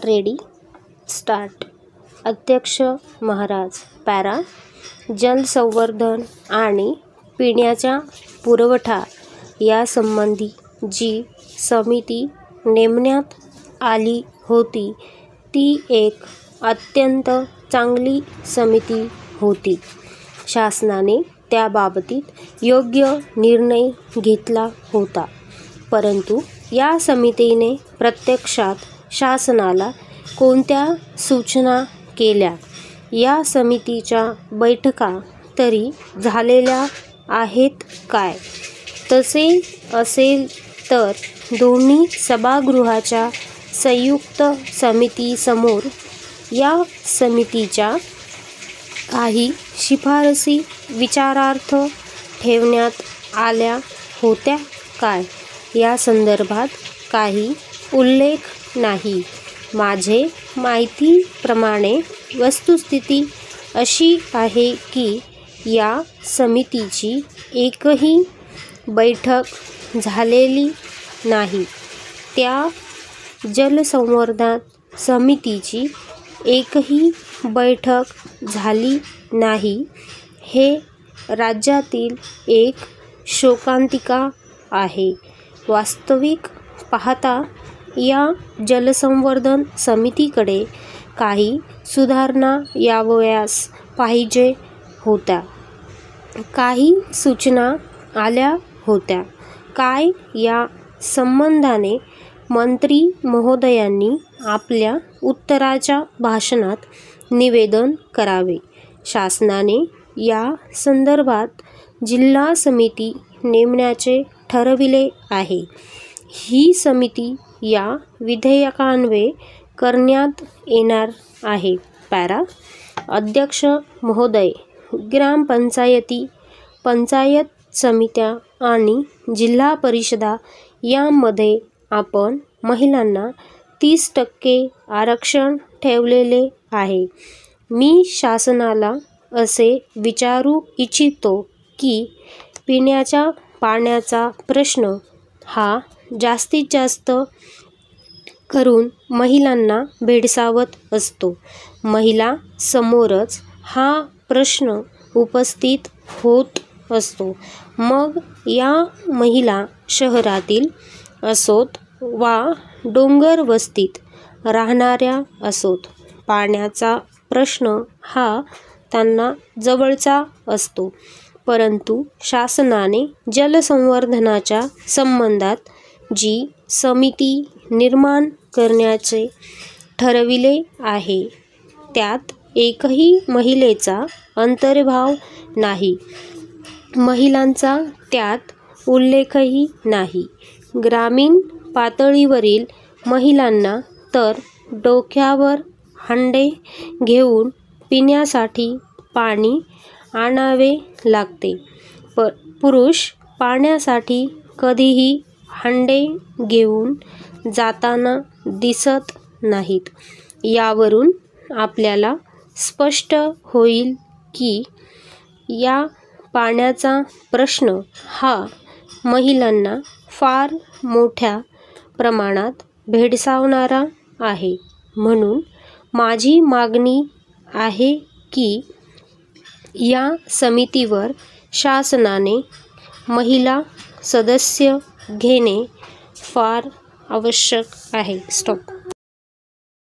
Ready start. अध्यक्ष Maharaj. Para. जलसंवर्धन आणि पिण्याचा पुरवठा यासंबंधी जी समिती नेमण्यात आली होती ती एक अत्यंत चांगली समिती होती. शासनाने त्याबाबतीत योग्य निर्णय घेतला होता. परंतु या समितीने प्रत्यक्षात शासनाला कोणत्या सूचना केल्या? या समितीच्या बैठका तरी झालेल्या आहेत काय? तसे असेल तर दोन्ही सभागृहाच्या संयुक्त समितीसमोर या समितीच्या काही शिफारसी विचारार्थ ठेवण्यात आल्या होत्या काय? या संदर्भात काही उल्लेख नाही. माझे माहितीप्रमाणे वस्तुस्थिती अशी आहे की या समितीची एकही बैठक झालेली नाही. त्या जलसंवर्धन समितीची एकही बैठक झाली नाही हे राज्यातील एक शोकांतिका आहे. वास्तविक पाहता या जलसंवर्धन समितीकडे काही सुधारणा यावयास पाहिजे होत्या. काही सूचना आल्या होत्या काय या संबंधाने मंत्री महोदयांनी आपल्या उत्तराच्या भाषणात निवेदन करावे. शासनाने या संदर्भात जिल्हा समिती नेमण्याचे ठरविले आहे. ही समिती या विधेयकान्वये करण्यात येणार आहे. पॅरा. अध्यक्ष महोदय. ग्रामपंचायती, पंचायत समित्या आणि जिल्हा परिषदा यांमध्ये आपण महिलांना 30% आरक्षण ठेवलेले आहे. मी शासनाला असे विचारू इच्छितो की पिण्याच्या पाण्याचा प्रश्न हा जास्तीत जास्त करून महिलांना भेडसावत असतो. महिला समोरच हा प्रश्न उपस्थित होत असतो. मग या महिला शहरातील असोत वा डोंगर वस्तीत राहणाऱ्या असोत, पाण्याचा प्रश्न हा त्यांना जवळचा असतो. परंतु शासनाने जलसंवर्धनाच्या संबंधात जी समिती निर्माण करण्याचे ठरविले आहे त्यात एकही महिलेचा अंतर्भाव नाही. महिलांचा त्यात उल्लेखही नाही. ग्रामीण पातळीवरील महिलांना तर डोक्यावर हंडे घेऊन पिण्यासाठी पाणी आणावे लागते. पुरुष पाण्यासाठी कधीही हंडे घेऊन जाताना दिसत नाहीत. यावरून आपल्याला स्पष्ट होईल की या पाण्याचा प्रश्न हा महिलांना फार मोठ्या प्रमाणात भेडसावणारा आहे. म्हणून माझी मागणी आहे की या समितीवर शासनाने महिला सदस्य घेणे फार आवश्यक आहे. स्टॉप.